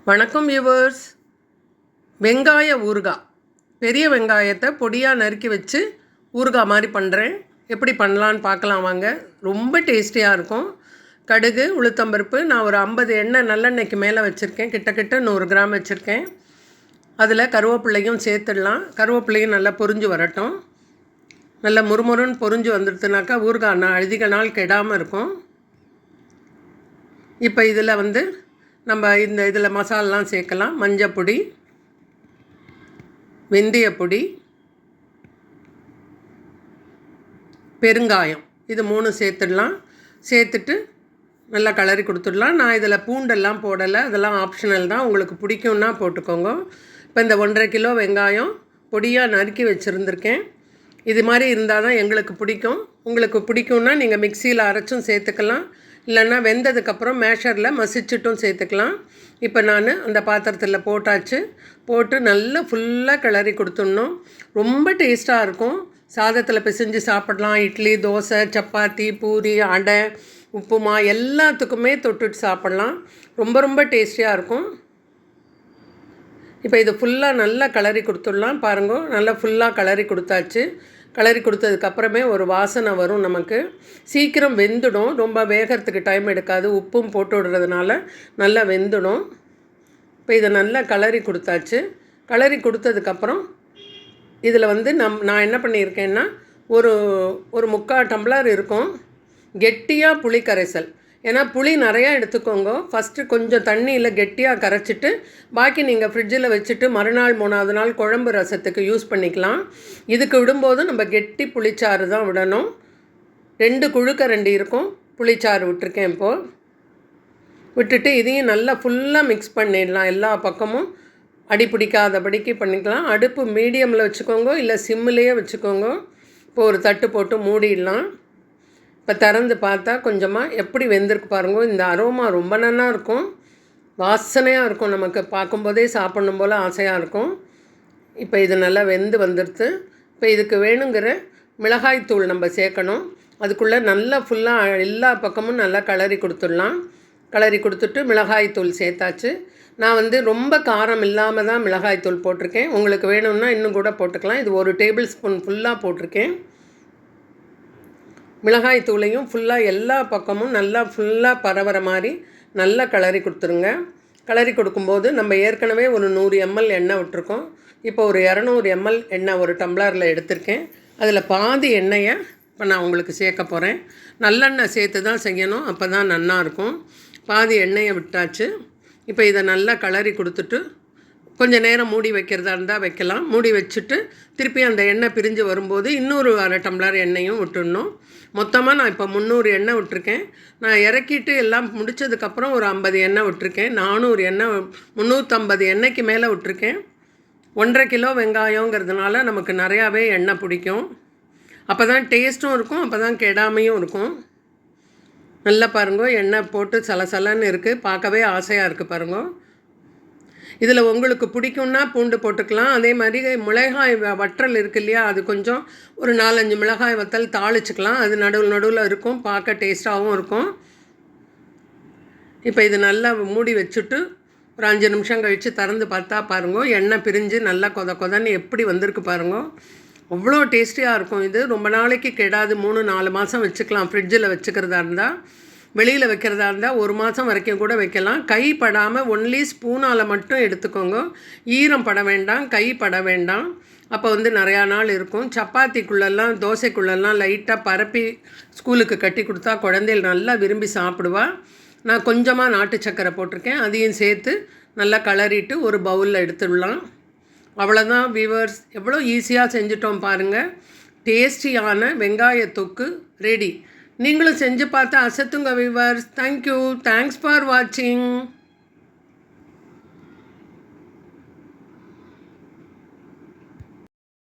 வணக்கம் வியூவர்ஸ். வெங்காய ஊறுகாய், பெரிய வெங்காயத்தை பொடியாக நறுக்கி வச்சு ஊறுகாய் மாதிரி பண்ணுறேன். எப்படி பண்ணலான்னு பார்க்கலாம் வாங்க. ரொம்ப டேஸ்டியாக இருக்கும். கடுகு, உளுத்தம்பருப்பு, நான் ஒரு 50 எண்ணெய் நல்லெண்ணெய்க்கு மேலே வச்சுருக்கேன். கிட்டத்தட்ட 100 கிராம் வச்சுருக்கேன். அதில் கருவேப்பிள்ளையும் சேர்த்துடலாம். கருவேப்பிள்ளையும் நல்லா பொரிஞ்சு வரட்டும். நல்லா முறுமுறுன்னு பொரிஞ்சு வந்துடுதுனாக்கா ஊறுகாய் அதிக நாள் கெடாமல் இருக்கும். இப்போ இதில் நம்ம இதில் மசாலாலாம் சேர்க்கலாம். மஞ்சப்பொடி, வெந்தயப்பொடி, பெருங்காயம், இது 3 சேர்த்துடலாம். சேர்த்துட்டு நல்லா கலரி கொடுத்துடலாம். நான் இதில் பூண்டெல்லாம் போடலை, அதெல்லாம் ஆப்ஷனல் தான். உங்களுக்கு பிடிக்கும்னா போட்டுக்கோங்க. இப்போ இந்த 1.5 கிலோ வெங்காயம் பொடியாக நறுக்கி வச்சுருந்துருக்கேன். இது மாதிரி இருந்தால் தான் எங்களுக்கு பிடிக்கும். உங்களுக்கு பிடிக்கும்னா நீங்கள் மிக்சியில் அரைச்சும் சேர்த்துக்கலாம், இல்லைன்னா வெந்ததுக்கப்புறம் மேஷரில் மசிச்சுட்டும் சேர்த்துக்கலாம். இப்போ நான் அந்த பாத்திரத்தில் போட்டாச்சு. போட்டு நல்லா ஃபுல்லாக கிளறி கொடுத்துடணும். ரொம்ப டேஸ்ட்டாக இருக்கும். சாதத்தில் பிசைஞ்சு சாப்பிடலாம். இட்லி, தோசை, சப்பாத்தி, பூரி, அடை, உப்புமா எல்லாத்துக்குமே தொட்டுட்டு சாப்பிட்லாம். ரொம்ப ரொம்ப டேஸ்டியாக இருக்கும். இப்போ இது ஃபுல்லாக நல்லா கிளறி கொடுத்துடலாம். பாருங்க, நல்லா ஃபுல்லாக கிளறி கொடுத்தாச்சு. கிளறி கொடுத்ததுக்கப்புறமே ஒரு வாசனை வரும். நமக்கு சீக்கிரம் வெந்துடும். ரொம்ப வேகிறதுக்கு டைம் எடுக்காது. உப்பும் போட்டு விடுறதுனால நல்லா வெந்துடும். இப்போ இதை நல்லா கிளறி கொடுத்தாச்சு. கிளறி கொடுத்ததுக்கப்புறம் இதில் நான் என்ன பண்ணியிருக்கேன்னா ஒரு 3/4 டம்ளர் இருக்கும் கெட்டியாக புளி கரைசல். ஏன்னா புளி நிறையா எடுத்துக்கோங்க. ஃபஸ்ட்டு கொஞ்சம் தண்ணியில் கெட்டியாக கரைச்சிட்டு பாக்கி நீங்கள் ஃப்ரிட்ஜில் வச்சுட்டு மறுநாள் 3ஆவது நாள் குழம்பு ரசத்துக்கு யூஸ் பண்ணிக்கலாம். இதுக்கு விடும்போது நம்ம கெட்டி புளிச்சாறு தான் விடணும். 2 குழுக்கரண்டி இருக்கும் புளிச்சாறு விட்டுருக்கேன். இப்போது விட்டுட்டு இதையும் நல்லா ஃபுல்லாக மிக்ஸ் பண்ணிடலாம். எல்லா பக்கமும் அடி பிடிக்காதபடிக்கு பண்ணிக்கலாம். அடுப்பு மீடியமில் வச்சுக்கோங்க, இல்லை சிம்மிலேயே வச்சுக்கோங்க. இப்போ ஒரு தட்டு போட்டு மூடிடலாம். இப்போ திறந்து பார்த்தா கொஞ்சமாக எப்படி வெந்திருக்கு பாருங்க. இந்த அரோமா ரொம்ப நல்லா இருக்கும். வாசனையாக இருக்கும். நமக்கு பார்க்கும்போதே சாப்பிடணும் போல் ஆசையாக இருக்கும். இப்போ இது நல்லா வெந்து வந்துடுது. இப்போ இதுக்கு வேணுங்கிற மிளகாய்த்தூள் நம்ம சேர்க்கணும். அதுக்குள்ளே நல்லா ஃபுல்லாக எல்லா பக்கமும் நல்லா கிளறி கொடுத்துடலாம். கிளறி கொடுத்துட்டு மிளகாய்த்தூள் சேர்த்தாச்சு. நான் ரொம்ப காரம் இல்லாமல் தான் மிளகாய்த்தூள் போட்டிருக்கேன். உங்களுக்கு வேணும்னா இன்னும் கூட போட்டுக்கலாம். இது 1 டேபிள் ஸ்பூன் ஃபுல்லாக போட்டிருக்கேன். மிளகாய் தூளையும் ஃபுல்லாக எல்லா பக்கமும் நல்லா ஃபுல்லாக பரவுற மாதிரி நல்லா கிளறி கொடுத்துருங்க. கிளறி கொடுக்கும்போது நம்ம ஏற்கனவே ஒரு 100 ml எண்ணெய் விட்டுருக்கோம். இப்போ ஒரு 200 ml எண்ணெய் ஒரு டம்ளரில் எடுத்திருக்கேன். அதில் பாதி எண்ணெயை இப்போ நான் உங்களுக்கு சேர்க்க போகிறேன். நல்லெண்ணெய் சேர்த்து தான் செய்யணும், அப்போ தான் நல்லாயிருக்கும். பாதி எண்ணெயை விட்டாச்சு. இப்போ இதை நல்லா கிளறி கொடுத்துட்டு கொஞ்சம் நேரம் மூடி வைக்கிறதா இருந்தால் வைக்கலாம். மூடி வச்சுட்டு திருப்பி அந்த எண்ணெய் பிரிஞ்சு வரும்போது இன்னொரு 1/2 டம்ளர் எண்ணெயும் விட்டுடணும். மொத்தமாக நான் இப்போ 300 எண்ணெய் விட்டுருக்கேன். நான் இறக்கிட்டு எல்லாம் முடித்ததுக்கப்புறம் ஒரு 50 எண்ணெய் விட்டுருக்கேன். 400 எண்ணெய், 350 எண்ணெய்க்கு மேலே விட்டுருக்கேன். 1.5 கிலோ வெங்காயங்கிறதுனால நமக்கு நிறையாவே எண்ணெய் பிடிக்கும். அப்போ தான் டேஸ்ட்டும் இருக்கும், அப்போ தான் கெடாமையும் இருக்கும். நல்லா பாருங்க, எண்ணெய் போட்டு சலசலன்னு இருக்குது. பார்க்கவே ஆசையாக இருக்குது பாருங்க. இதில் உங்களுக்கு பிடிக்கும்னா பூண்டு போட்டுக்கலாம். அதே மாதிரி மிளகாய் வற்றல் இருக்குது இல்லையா, அது கொஞ்சம் ஒரு 4-5 மிளகாய் வத்தல் தாளிச்சுக்கலாம். அது நடுவில் இருக்கும், பார்க்க டேஸ்ட்டாகவும் இருக்கும். இப்போ இது நல்லா மூடி வச்சுட்டு ஒரு 5 நிமிஷம் கழித்து திறந்து பார்த்தா பாருங்க, எண்ணெய் பிரிஞ்சு நல்லா கொதன்னு எப்படி வந்திருக்கு பாருங்க. அவ்வளோ டேஸ்டியாக இருக்கும். இது ரொம்ப நாளைக்கு கெடாது. 3-4 மாதம் வச்சுக்கலாம். ஃப்ரிட்ஜில் வச்சுக்கிறதா இருந்தால், வெளியில் வைக்கிறதா இருந்தால் 1 மாதம் வரைக்கும் கூட வைக்கலாம். கை படாமல் ஒன்லி ஸ்பூனால் மட்டும் எடுத்துக்கோங்க. ஈரம் பட வேண்டாம், கை பட வேண்டாம். அப்போ நிறையா நாள் இருக்கும். சப்பாத்திக்குள்ளெல்லாம் தோசைக்குள்ளெல்லாம் லைட்டாக பரப்பி ஸ்கூலுக்கு கட்டி கொடுத்தா குழந்தைகள் நல்லா விரும்பி சாப்பிடுவா. நான் கொஞ்சமாக நாட்டு சக்கரை போட்டிருக்கேன். அதையும் சேர்த்து நல்லா கிளறிட்டு ஒரு பவுலில் எடுத்துடலாம். அவ்வளோதான் வியூவர்ஸ். எவ்வளோ ஈஸியாக செஞ்சுட்டோம் பாருங்கள். டேஸ்டியான வெங்காய தொக்கு ரெடி. நீங்களும் செஞ்சு பார்த்து அசத்துங்க வியூவர்ஸ். தேங்க்யூ. தேங்க்ஸ் ஃபார் வாட்சிங்.